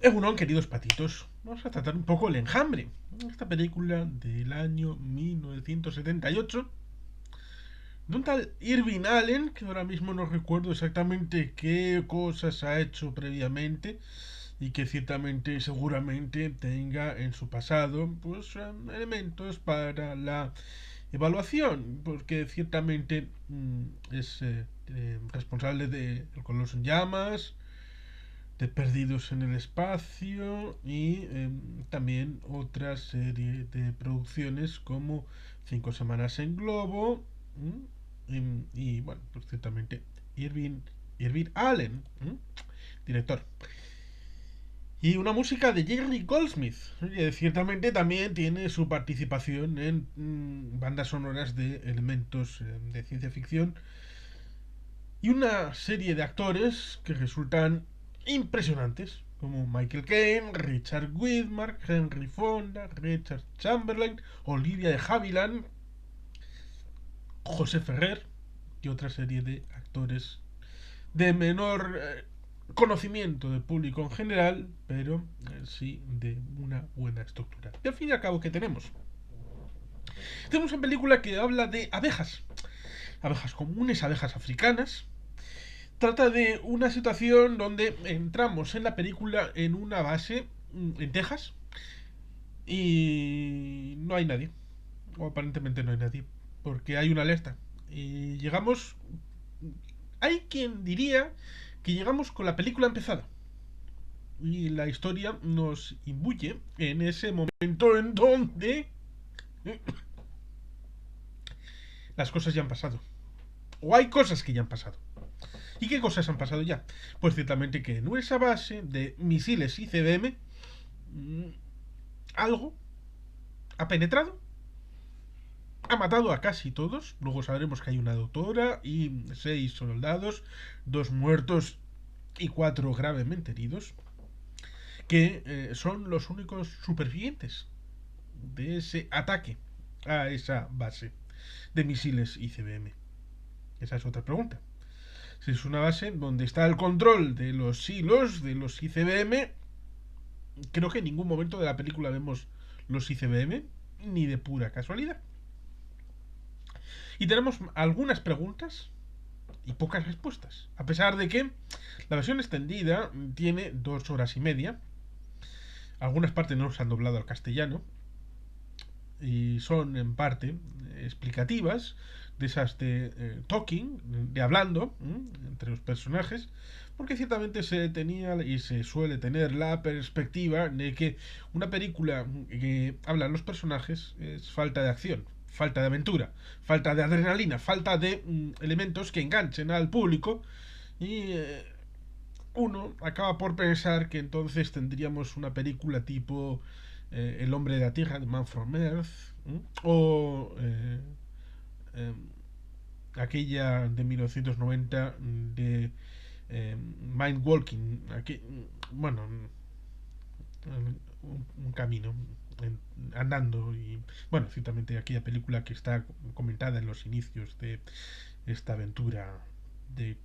Egunon, queridos patitos, vamos a tratar un poco el enjambre. Esta película del año 1978 de un tal Irving Allen, que ahora mismo no recuerdo exactamente qué cosas ha hecho previamente y que ciertamente, seguramente tenga en su pasado pues elementos para la evaluación, porque ciertamente es responsable de El color en llamas, de Perdidos en el Espacio y también otra serie de producciones como Cinco Semanas en Globo y bueno, pues ciertamente Irving, Irving Allen, director. Y una música de Jerry Goldsmith, que ciertamente también tiene su participación en bandas sonoras de elementos de ciencia ficción y una serie de actores que resultan impresionantes, como Michael Caine, Richard Widmark, Henry Fonda, Richard Chamberlain, Olivia de Havilland, José Ferrer y otra serie de actores de menor conocimiento del público en general, pero sí de una buena estructura. Y al fin y al cabo, ¿qué tenemos? Tenemos una película que habla de abejas, abejas comunes, abejas africanas. Trata de una situación donde entramos en la película en una base en Texas y no hay nadie, o aparentemente no hay nadie, porque hay una alerta. Y llegamos, hay quien diría que llegamos con la película empezada. Y la historia nos imbuye en ese momento en donde las cosas ya han pasado. O hay cosas que ya han pasado. ¿Y qué cosas han pasado ya? Pues ciertamente que en esa base de misiles ICBM algo ha penetrado, ha matado a casi todos. Luego sabremos que hay una doctora y 6 soldados, 2 muertos y 4 gravemente heridos, que son los únicos supervivientes de ese ataque a esa base de misiles ICBM. Esa es otra pregunta. Si es una base donde está el control de los silos, de los ICBM, creo que en ningún momento de la película vemos los ICBM, ni de pura casualidad. Y tenemos algunas preguntas y pocas respuestas. A pesar de que la versión extendida tiene 2 horas y media. Algunas partes no se han doblado al castellano. Y son en parte explicativas, de esas de talking, de hablando entre los personajes, porque ciertamente se tenía y se suele tener la perspectiva de que una película que hablan los personajes es falta de acción, falta de aventura, falta de adrenalina, falta de elementos que enganchen al público y uno acaba por pensar que entonces tendríamos una película tipo El hombre de la tierra, de Man from Earth, o eh, aquella de 1990 de Mind Walking, bueno, un camino andando y bueno, ciertamente aquella película que está comentada en los inicios de esta aventura de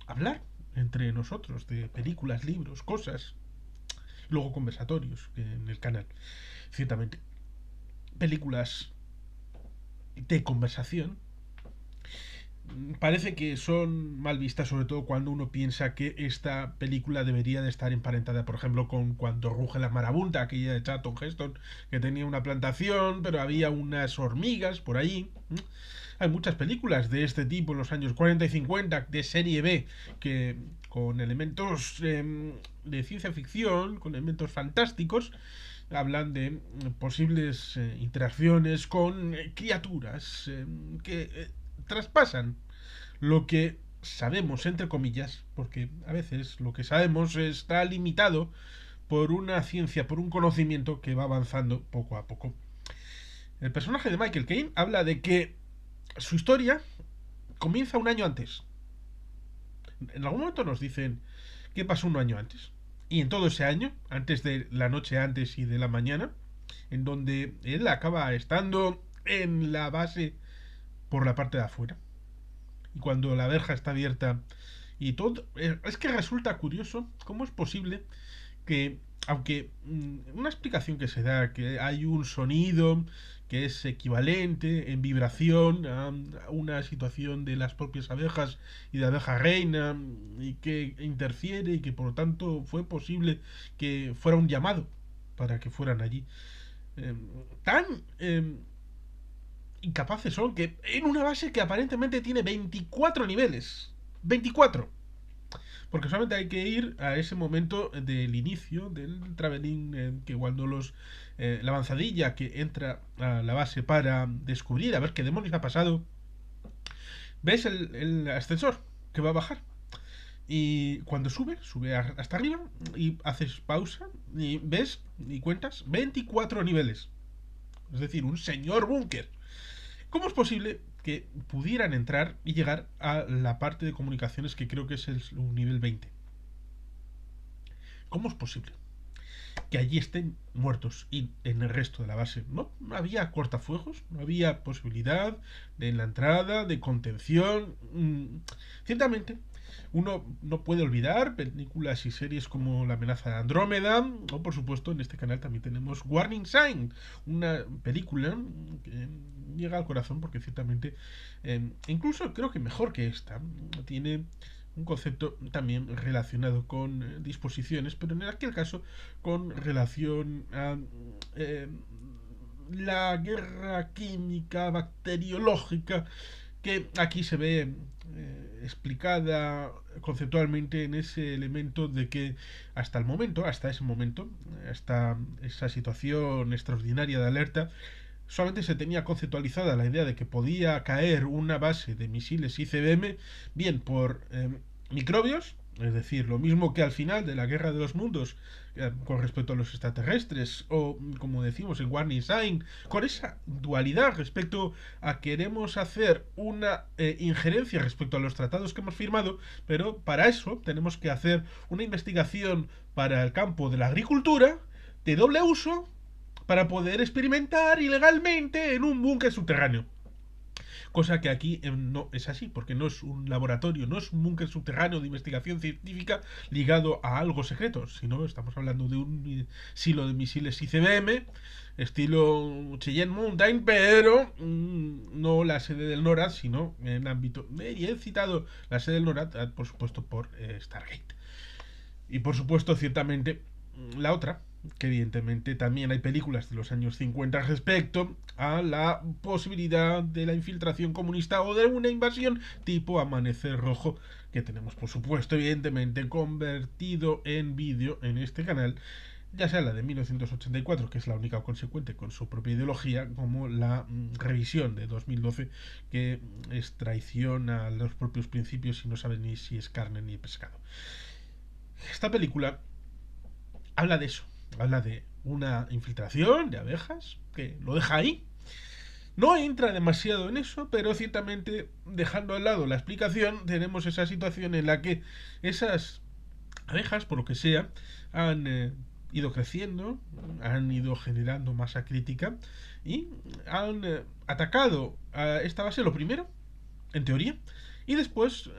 hablar entre nosotros de películas, libros, cosas, luego conversatorios en el canal. Ciertamente, películas de conversación parece que son mal vistas, sobre todo cuando uno piensa que esta película debería de estar emparentada, por ejemplo, con Cuando ruge la marabunta, aquella de Charlton Heston, que tenía una plantación, pero había unas hormigas por ahí. Hay muchas películas de este tipo en los años 40 y 50 de serie B que con elementos de ciencia ficción, con elementos fantásticos, hablan de posibles interacciones con criaturas que traspasan lo que sabemos, entre comillas, porque a veces lo que sabemos está limitado por una ciencia, por un conocimiento que va avanzando poco a poco. El personaje de Michael Caine habla de que su historia comienza un año antes. En algún momento nos dicen qué pasó un año antes. Y en todo ese año, antes de la noche antes y de la mañana, en donde él acaba estando en la base por la parte de afuera. Y cuando la verja está abierta y todo... Es que resulta curioso cómo es posible que, aunque una explicación que se da, que hay un sonido que es equivalente en vibración a una situación de las propias abejas y de abeja reina y que interfiere y que por lo tanto fue posible que fuera un llamado para que fueran allí. Eh, tan incapaces son que en una base que aparentemente tiene 24 niveles. 24. Porque solamente hay que ir a ese momento del inicio del traveling, que cuando la avanzadilla que entra a la base para descubrir a ver qué demonios ha pasado, ves el ascensor que va a bajar. Y cuando sube hasta arriba y haces pausa y ves y cuentas 24 niveles. Es decir, un señor búnker. ¿Cómo es posible que pudieran entrar y llegar a la parte de comunicaciones que creo que es el nivel 20? ¿Cómo es posible que allí estén muertos y en el resto de la base no había cortafuegos? ¿No había posibilidad de en la entrada, de contención? Ciertamente, uno no puede olvidar películas y series como La amenaza de Andrómeda, o por supuesto en este canal también tenemos Warning Sign, una película que llega al corazón porque ciertamente, incluso creo que mejor que esta, tiene un concepto también relacionado con disposiciones, pero en aquel caso con relación a eh, la guerra química, bacteriológica, que aquí se ve explicada conceptualmente en ese elemento de que hasta el momento, hasta ese momento, hasta esa situación extraordinaria de alerta, solamente se tenía conceptualizada la idea de que podía caer una base de misiles ICBM bien por microbios, es decir, lo mismo que al final de la Guerra de los Mundos con respecto a los extraterrestres, o como decimos en Warning Sign, con esa dualidad respecto a queremos hacer una injerencia respecto a los tratados que hemos firmado, pero para eso tenemos que hacer una investigación para el campo de la agricultura de doble uso para poder experimentar ilegalmente en un búnker subterráneo. Cosa que aquí no es así, porque no es un laboratorio, no es un búnker subterráneo de investigación científica ligado a algo secreto, sino estamos hablando de un silo de misiles ICBM, estilo Cheyenne Mountain, pero no la sede del NORAD, sino en ámbito... Y he citado la sede del NORAD, por supuesto, por Stargate. Y por supuesto, ciertamente, la otra, que evidentemente también hay películas de los años 50 respecto a la posibilidad de la infiltración comunista o de una invasión tipo Amanecer Rojo, que tenemos por supuesto evidentemente convertido en vídeo en este canal, ya sea la de 1984, que es la única consecuente con su propia ideología, como la revisión de 2012, que es traición a los propios principios y no sabe ni si es carne ni pescado. Esta película habla de eso, habla de una infiltración de abejas, que lo deja ahí. No entra demasiado en eso, pero ciertamente dejando al lado la explicación, tenemos esa situación en la que esas abejas, por lo que sea, han ido creciendo, han ido generando masa crítica y han atacado a esta base lo primero, en teoría, y después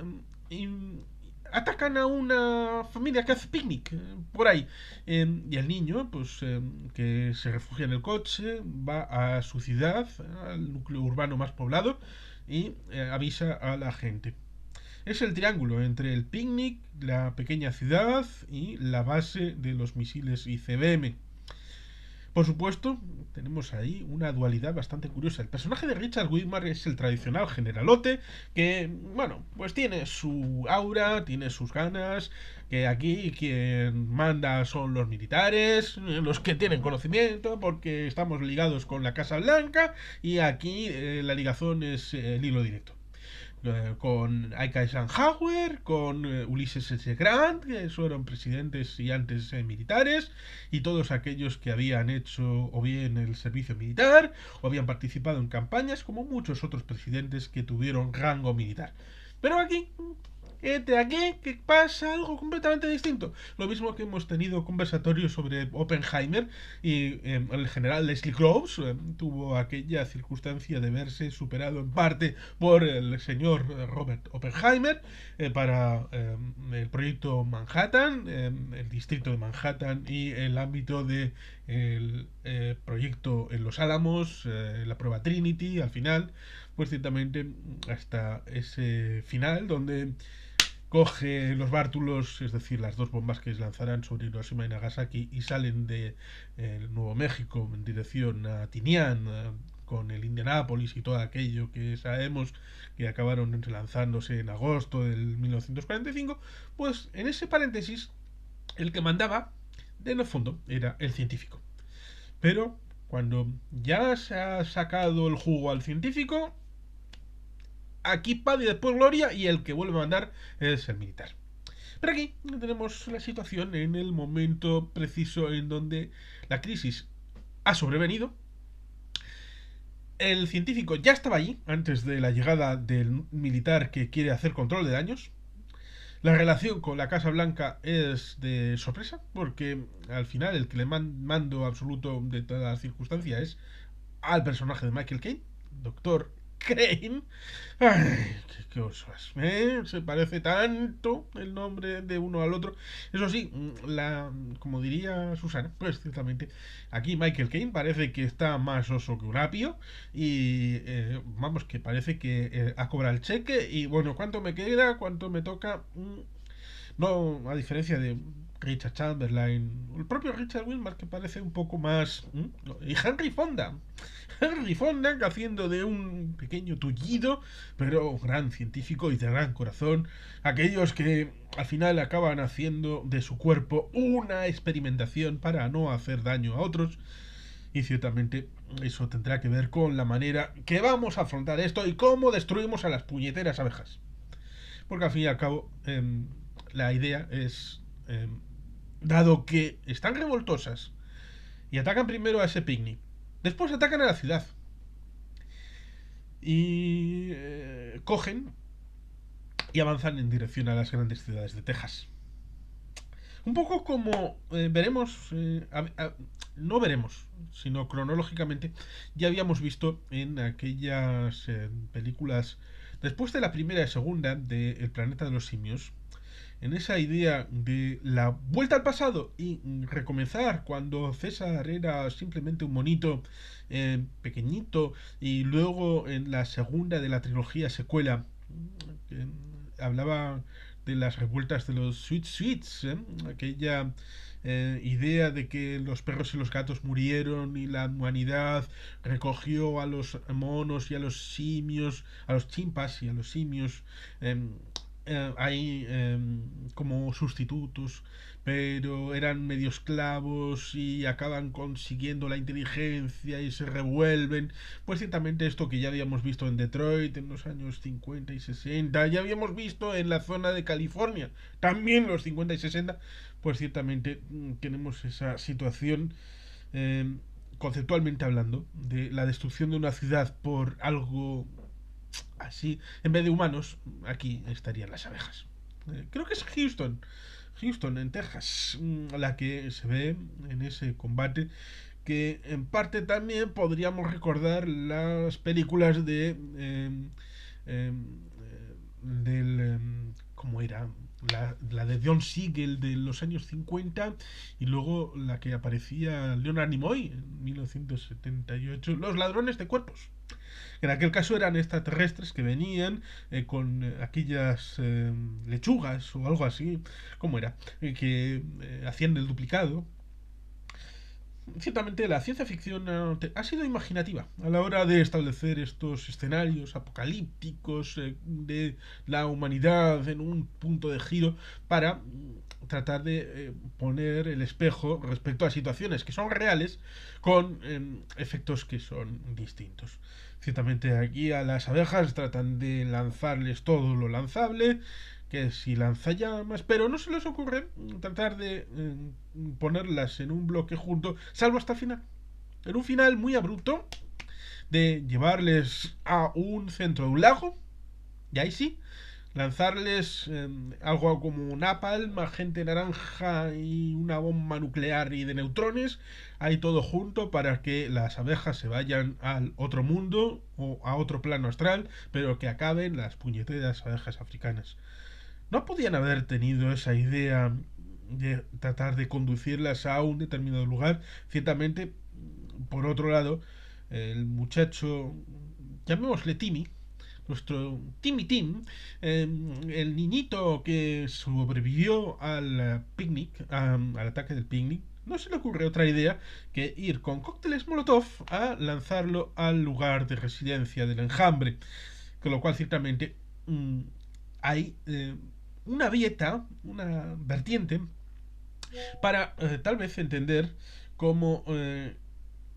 atacan a una familia que hace picnic por ahí. Y el niño, pues, que se refugia en el coche, va a su ciudad, al núcleo urbano más poblado, y avisa a la gente. Es el triángulo entre el picnic, la pequeña ciudad y la base de los misiles ICBM. Por supuesto, tenemos ahí una dualidad bastante curiosa. El personaje de Richard Widmark es el tradicional generalote que, bueno, pues tiene su aura, tiene sus ganas, que aquí quien manda son los militares, los que tienen conocimiento, porque estamos ligados con la Casa Blanca y aquí la ligazón es el hilo directo. Con Ike Eisenhower, con Ulysses S. Grant, que fueron presidentes y antes militares, y todos aquellos que habían hecho o bien el servicio militar o habían participado en campañas, como muchos otros presidentes que tuvieron rango militar. Pero aquí Entre aquí que pasa algo completamente distinto. Lo mismo que hemos tenido conversatorios sobre Oppenheimer y el general Leslie Groves tuvo aquella circunstancia de verse superado en parte por el señor Robert Oppenheimer para el proyecto Manhattan, el distrito de Manhattan y el ámbito de el proyecto en Los Álamos, la prueba Trinity al final, pues ciertamente hasta ese final donde coge los bártulos, es decir, las dos bombas que lanzarán sobre Hiroshima y Nagasaki y salen de Nuevo México en dirección a Tinian con el Indianápolis y todo aquello que sabemos que acabaron lanzándose en agosto del 1945, pues en ese paréntesis el que mandaba en el fondo era el científico. Pero cuando ya se ha sacado el jugo al científico, aquí paz y después gloria y el que vuelve a mandar es el militar. Pero aquí tenemos la situación en el momento preciso en donde la crisis ha sobrevenido. El científico ya estaba allí antes de la llegada del militar que quiere hacer control de daños. La relación con la Casa Blanca es de sorpresa, porque al final el que le mando absoluto de todas las circunstancias es al personaje de Michael Caine, Doctor Crane. Ay, qué cosas, ¿eh? Se parece tanto el nombre de uno al otro. Eso sí, como diría Susana, pues ciertamente aquí Michael Caine parece que está más oso que un apio y vamos, que parece que ha cobrado el cheque y bueno, ¿cuánto me queda? ¿Cuánto me toca? No, a diferencia de Richard Chamberlain, el propio Richard Wilmar que parece un poco más... Y Henry Fonda. Henry Fonda haciendo de un pequeño tullido, pero gran científico y de gran corazón. Aquellos que al final acaban haciendo de su cuerpo una experimentación para no hacer daño a otros. Y ciertamente eso tendrá que ver con la manera que vamos a afrontar esto y cómo destruimos a las puñeteras abejas. Porque al fin y al cabo, la idea es, dado que están revoltosas y atacan primero a ese picnic, después atacan a la ciudad y cogen y avanzan en dirección a las grandes ciudades de Texas. Un poco como veremos, no veremos, sino cronológicamente, ya habíamos visto en aquellas películas, después de la primera y segunda de El planeta de los simios, en esa idea de la vuelta al pasado y recomenzar cuando César era simplemente un monito pequeñito y luego en la segunda de la trilogía secuela hablaba de las revueltas de los Sweet Sweets, aquella idea de que los perros y los gatos murieron y la humanidad recogió a los monos y a los simios, a los chimpas y a los simios ahí como sustitutos, pero eran medio esclavos y acaban consiguiendo la inteligencia y se revuelven. Pues ciertamente esto que ya habíamos visto en Detroit en los años 50 y 60, ya habíamos visto en la zona de California, también los 50 y 60, pues ciertamente tenemos esa situación conceptualmente hablando, de la destrucción de una ciudad por algo así, en vez de humanos, aquí estarían las abejas. Creo que es Houston, en Texas, la que se ve en ese combate, que en parte también podríamos recordar las películas de del ¿cómo era? La de John Siegel de los años 50 y luego la que aparecía Leonard Nimoy en 1978, Los ladrones de cuerpos. En aquel caso eran extraterrestres que venían con aquellas lechugas o algo así, ¿cómo era? Que hacían el duplicado. Ciertamente la ciencia ficción ha sido imaginativa a la hora de establecer estos escenarios apocalípticos de la humanidad en un punto de giro para tratar de poner el espejo respecto a situaciones que son reales con efectos que son distintos. Ciertamente aquí a las abejas tratan de lanzarles todo lo lanzable, que si lanzallamas, pero no se les ocurre tratar de ponerlas en un bloque junto, salvo hasta el final. En un final muy abrupto de llevarles a un centro de un lago, y ahí sí, lanzarles algo como napalm, agente naranja y una bomba nuclear y de neutrones, ahí todo junto para que las abejas se vayan al otro mundo o a otro plano astral, pero que acaben las puñeteras abejas africanas. ¿No podían haber tenido esa idea de tratar de conducirlas a un determinado lugar? Ciertamente, por otro lado, el muchacho, llamémosle Timmy, nuestro Timmy Tim, el niñito que sobrevivió al picnic, al ataque del picnic, no se le ocurre otra idea que ir con cócteles Molotov a lanzarlo al lugar de residencia del enjambre. Con lo cual, ciertamente, hay una dieta, una vertiente, para tal vez entender cómo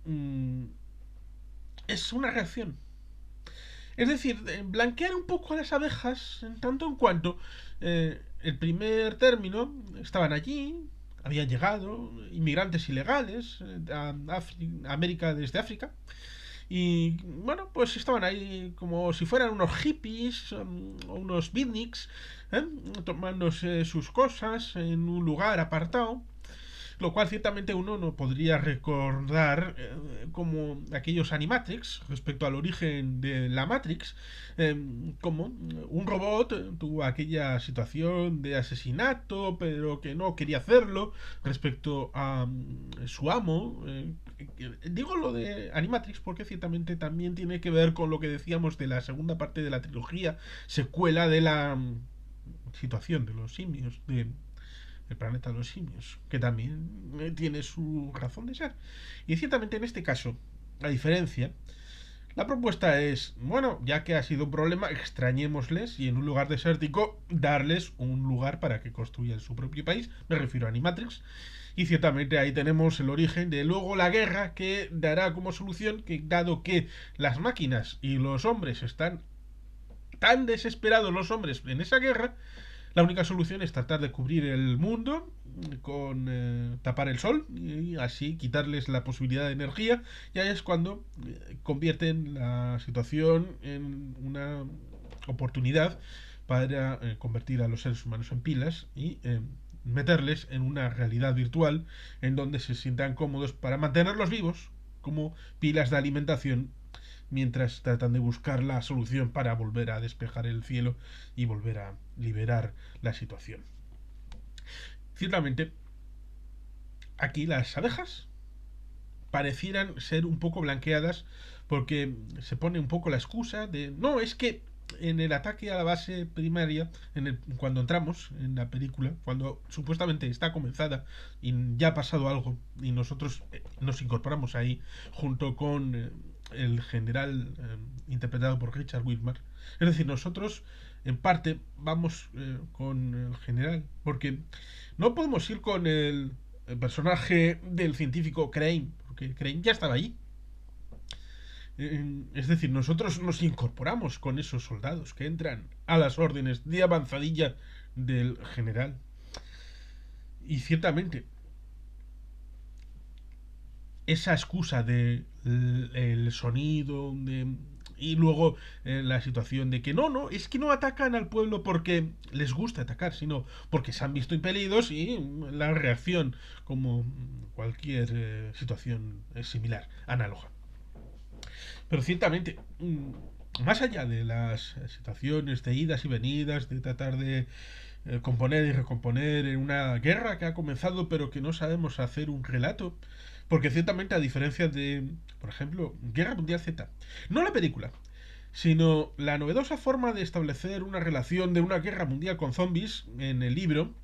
mm, es una reacción. Es decir, blanquear un poco a las abejas en tanto en cuanto el primer término estaban allí, habían llegado inmigrantes ilegales a América desde África y bueno, pues estaban ahí como si fueran unos hippies o unos beatniks, ¿eh? Tomándose sus cosas en un lugar apartado, lo cual ciertamente uno no podría recordar como aquellos Animatrix respecto al origen de la Matrix, como un robot tuvo aquella situación de asesinato, pero que no quería hacerlo respecto a su amo. Digo lo de Animatrix porque ciertamente también tiene que ver con lo que decíamos de la segunda parte de la trilogía, secuela de la situación de los simios, de el planeta de los simios, que también tiene su razón de ser. Y ciertamente en este caso, a diferencia, la propuesta es, bueno, ya que ha sido un problema, extrañémosles y en un lugar desértico darles un lugar para que construyan su propio país, me refiero a Animatrix, y ciertamente ahí tenemos el origen de luego la guerra que dará como solución que dado que las máquinas y los hombres están tan desesperados los hombres en esa guerra, la única solución es tratar de cubrir el mundo con tapar el sol y así quitarles la posibilidad de energía. Y ahí es cuando convierten la situación en una oportunidad para convertir a los seres humanos en pilas y meterles en una realidad virtual en donde se sientan cómodos para mantenerlos vivos como pilas de alimentación mientras tratan de buscar la solución para volver a despejar el cielo y volver a liberar la situación. Ciertamente, aquí las abejas parecieran ser un poco blanqueadas porque se pone un poco la excusa de no, es que en el ataque a la base primaria, cuando entramos en la película, cuando supuestamente está comenzada y ya ha pasado algo y nosotros nos incorporamos ahí junto con el general interpretado por Richard Widmark, es decir, nosotros en parte vamos con el general porque no podemos ir con el personaje del científico Crane, porque Crane ya estaba allí. Es decir, nosotros nos incorporamos con esos soldados que entran a las órdenes de avanzadilla del general. Y ciertamente, esa excusa de el sonido y luego la situación de que no, es que no atacan al pueblo porque les gusta atacar, sino porque se han visto impelidos y la reacción, como cualquier situación similar, análoga. Pero ciertamente, más allá de las situaciones de idas y venidas, de tratar de componer y recomponer en una guerra que ha comenzado pero que no sabemos hacer un relato, porque ciertamente a diferencia de, por ejemplo, Guerra Mundial Z, no la película, sino la novedosa forma de establecer una relación de una guerra mundial con zombies en el libro,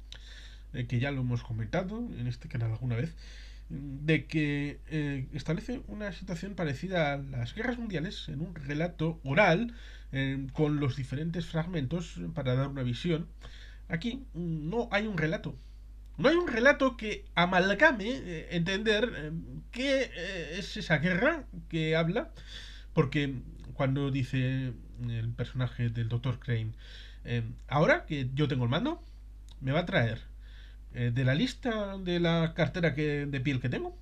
que ya lo hemos comentado en este canal alguna vez, de que establece una situación parecida a las guerras mundiales en un relato oral con los diferentes fragmentos para dar una visión. Aquí no hay un relato. No hay un relato que amalgame entender qué es esa guerra que habla, porque cuando dice el personaje del Dr. Crane, ahora que yo tengo el mando, me va a traer de la lista de la cartera de piel que tengo,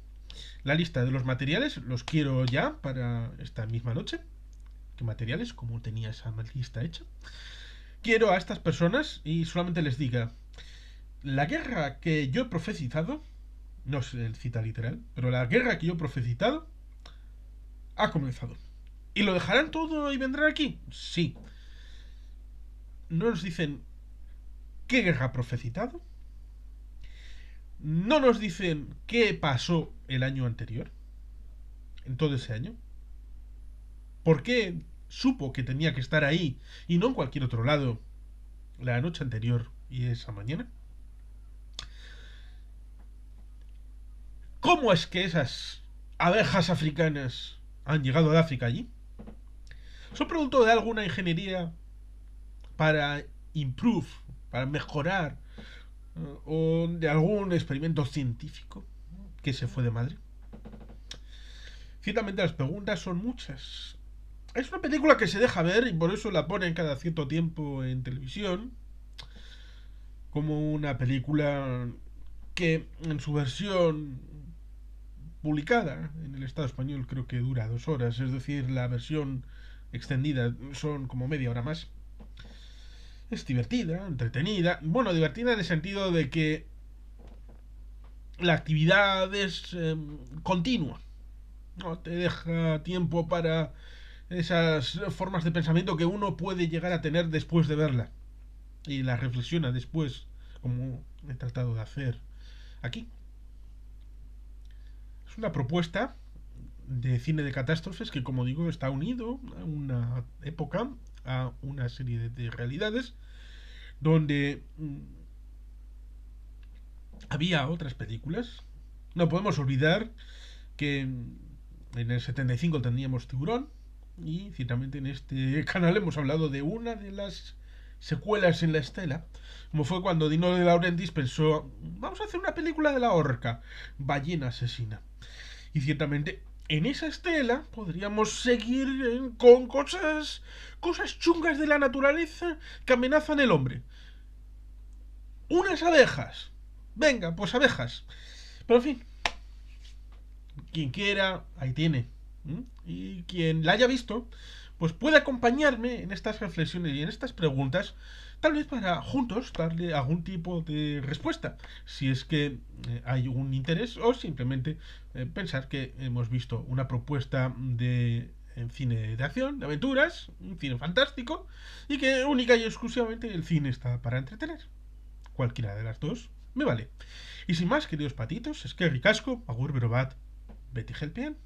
la lista de los materiales, los quiero ya para esta misma noche. ¿Qué materiales? Como tenía esa lista hecha. quiero a estas personas y solamente les diga, la guerra que yo he profetizado, no es el cita literal, pero la guerra que yo he profetizado ha comenzado. ¿Y lo dejarán todo y vendrán aquí? Sí. No nos dicen qué guerra ha profetizado. No nos dicen qué pasó el año anterior. En todo ese año. ¿Por qué supo que tenía que estar ahí y no en cualquier otro lado la noche anterior y esa mañana? ¿Cómo es que esas abejas africanas han llegado de África allí? ¿Son producto de alguna ingeniería para improve, para mejorar, o de algún experimento científico que se fue de madre? Ciertamente las preguntas son muchas. Es una película que se deja ver y por eso la ponen cada cierto tiempo en televisión, como una película que en su versión publicada en el Estado español creo que dura 2 horas, es decir, la versión extendida son como media hora más. Es divertida, entretenida, bueno, divertida en el sentido de que la actividad es continua, no te deja tiempo para esas formas de pensamiento que uno puede llegar a tener después de verla y la reflexiona después, como he tratado de hacer aquí. Es una propuesta de cine de catástrofes que, como digo, está unido a una época, a una serie de realidades donde había otras películas. No podemos olvidar que en el 75 teníamos Tiburón y ciertamente en este canal hemos hablado de una de las secuelas en la estela, como fue cuando Dino de Laurentiis pensó, vamos a hacer una película de la orca, Ballena Asesina. Y ciertamente en esa estela podríamos seguir con cosas chungas de la naturaleza que amenazan el hombre. Unas abejas. Venga, pues abejas. Pero en fin, quien quiera, ahí tiene. Y quien la haya visto, pues puede acompañarme en estas reflexiones y en estas preguntas, tal vez para juntos darle algún tipo de respuesta, si es que hay un interés o simplemente pensar que hemos visto una propuesta de en cine de acción, de aventuras, un cine fantástico, y que única y exclusivamente el cine está para entretener. Cualquiera de las dos me vale. Y sin más, queridos patitos, es que ricasco, agur, berobat, Betty Helpian.